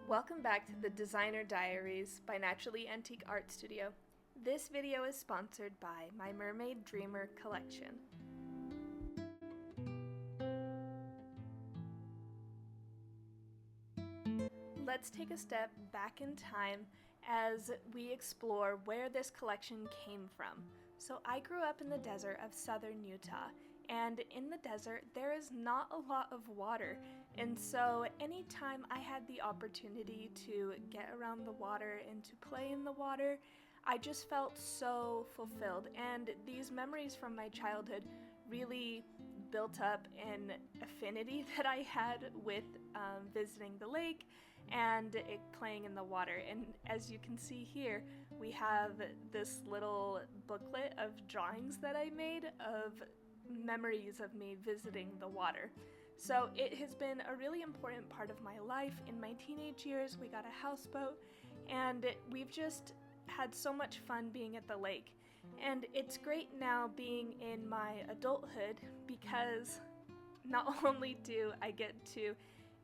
Welcome back to the Designer Diaries by Naturally Antique Art Studio. This video is sponsored by my Mermaid Dreamer Collection. Let's take a step back in time as we explore where this collection came from. So I grew up in the desert of southern Utah, and in the desert there is not a lot of water, and so anytime I had the opportunity to get around the water and to play in the water, I just felt so fulfilled, and these memories from my childhood really built up an affinity that I had with visiting the lake and playing in the water. And as you can see here, we have this little booklet of drawings that I made of memories of me visiting the water. So it has been a really important part of my life. In my teenage years, we got a houseboat, and we've just had so much fun being at the lake. And it's great now being in my adulthood because not only do I get to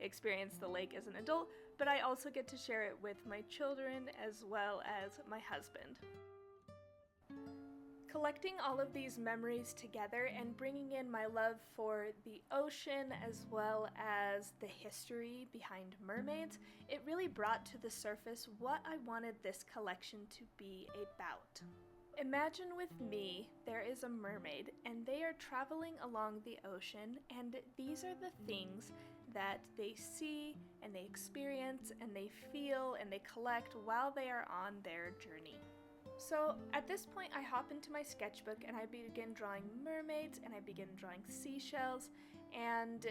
experience the lake as an adult, but I also get to share it with my children as well as my husband. Collecting all of these memories together and bringing in my love for the ocean as well as the history behind mermaids, it really brought to the surface what I wanted this collection to be about. Imagine with me, there is a mermaid and they are traveling along the ocean, and these are the things that they see and they experience and they feel and they collect while they are on their journey. So at this point I hop into my sketchbook and I begin drawing mermaids and I begin drawing seashells, and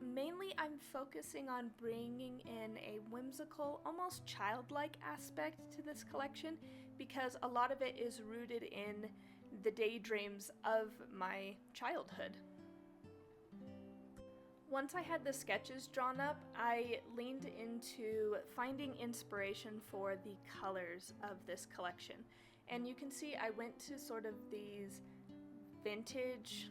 mainly I'm focusing on bringing in a whimsical, almost childlike aspect to this collection because a lot of it is rooted in the daydreams of my childhood. Once I had the sketches drawn up, I leaned into finding inspiration for the colors of this collection. And you can see I went to sort of these vintage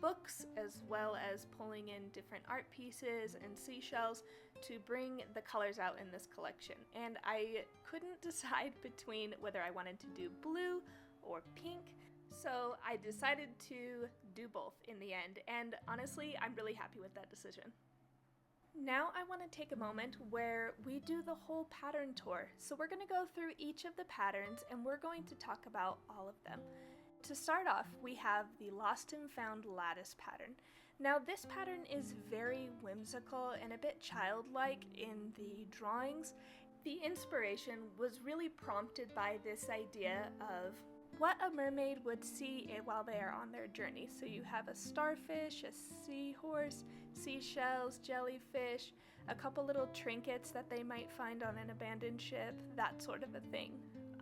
books as well as pulling in different art pieces and seashells to bring the colors out in this collection. And I couldn't decide between whether I wanted to do blue or pink, so I decided to do both in the end, and honestly, I'm really happy with that decision. Now I want to take a moment where we do the whole pattern tour. So we're going to go through each of the patterns and we're going to talk about all of them. To start off, we have the Lost and Found lattice pattern. Now this pattern is very whimsical and a bit childlike in the drawings. The inspiration was really prompted by this idea of what a mermaid would see while they are on their journey. So you have a starfish, a seahorse, seashells, jellyfish, a couple little trinkets that they might find on an abandoned ship, that sort of a thing.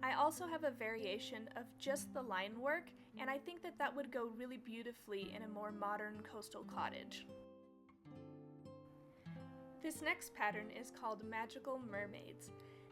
I also have a variation of just the line work, and I think that that would go really beautifully in a more modern coastal cottage. This next pattern is called Magical Mermaids.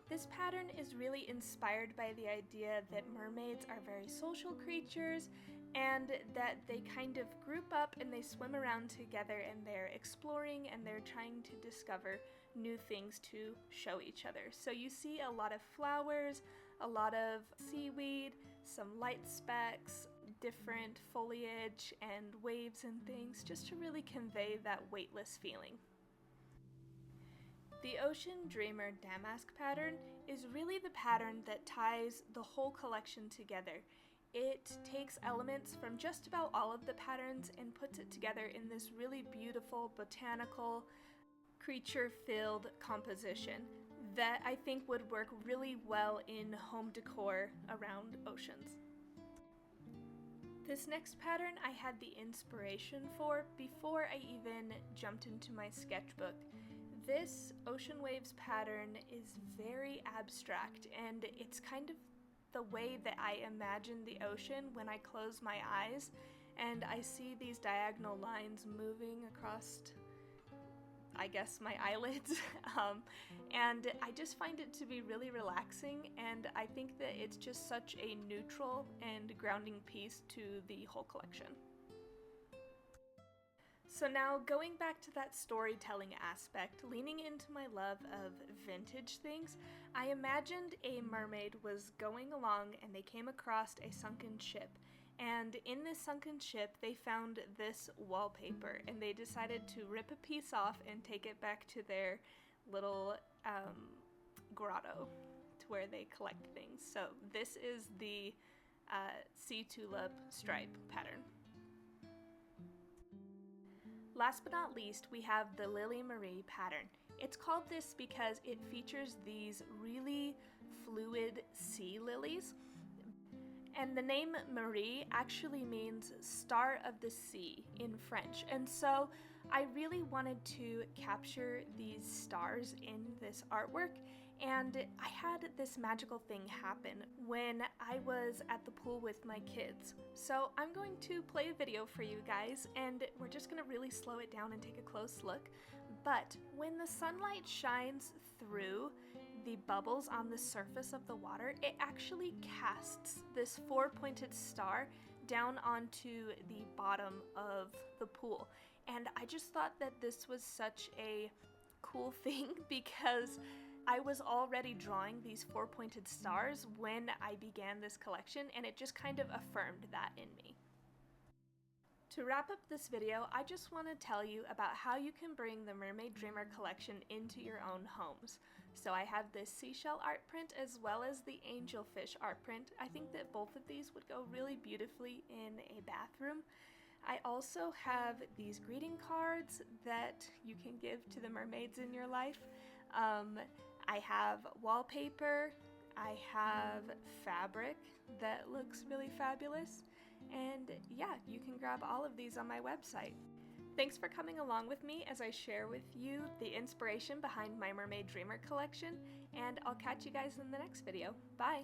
This pattern is really inspired by the idea that mermaids are very social creatures and that they kind of group up and they swim around together and they're exploring and they're trying to discover new things to show each other. So you see a lot of flowers, a lot of seaweed, some light specks, different foliage and waves and things, just to really convey that weightless feeling. The Ocean Dreamer Damask pattern is really the pattern that ties the whole collection together. It takes elements from just about all of the patterns and puts it together in this really beautiful, botanical, creature-filled composition that I think would work really well in home decor around oceans. This next pattern I had the inspiration for before I even jumped into my sketchbook. This ocean waves pattern is very abstract, and it's kind of the way that I imagine the ocean when I close my eyes and I see these diagonal lines moving across, I guess, my eyelids. And I just find it to be really relaxing, and I think that it's just such a neutral and grounding piece to the whole collection. So now, going back to that storytelling aspect, leaning into my love of vintage things, I imagined a mermaid was going along and they came across a sunken ship. And in this sunken ship, they found this wallpaper, and they decided to rip a piece off and take it back to their little grotto to where they collect things. So this is the sea tulip stripe pattern. Last but not least, we have the Lily Marie pattern. It's called this because it features these really fluid sea lilies. And the name Marie actually means star of the sea in French. And so I really wanted to capture these stars in this artwork. And I had this magical thing happen when I was at the pool with my kids. So I'm going to play a video for you guys, and we're just going to really slow it down and take a close look. But when the sunlight shines through the bubbles on the surface of the water, it actually casts this four-pointed star down onto the bottom of the pool. And I just thought that this was such a cool thing because I was already drawing these four-pointed stars when I began this collection, and it just kind of affirmed that in me. To wrap up this video, I just want to tell you about how you can bring the Mermaid Dreamer Collection into your own homes. So I have this seashell art print as well as the angelfish art print. I think that both of these would go really beautifully in a bathroom. I also have these greeting cards that you can give to the mermaids in your life. I have wallpaper, I have fabric that looks really fabulous, and yeah, you can grab all of these on my website. Thanks for coming along with me as I share with you the inspiration behind my Mermaid Dreamer collection, and I'll catch you guys in the next video. Bye!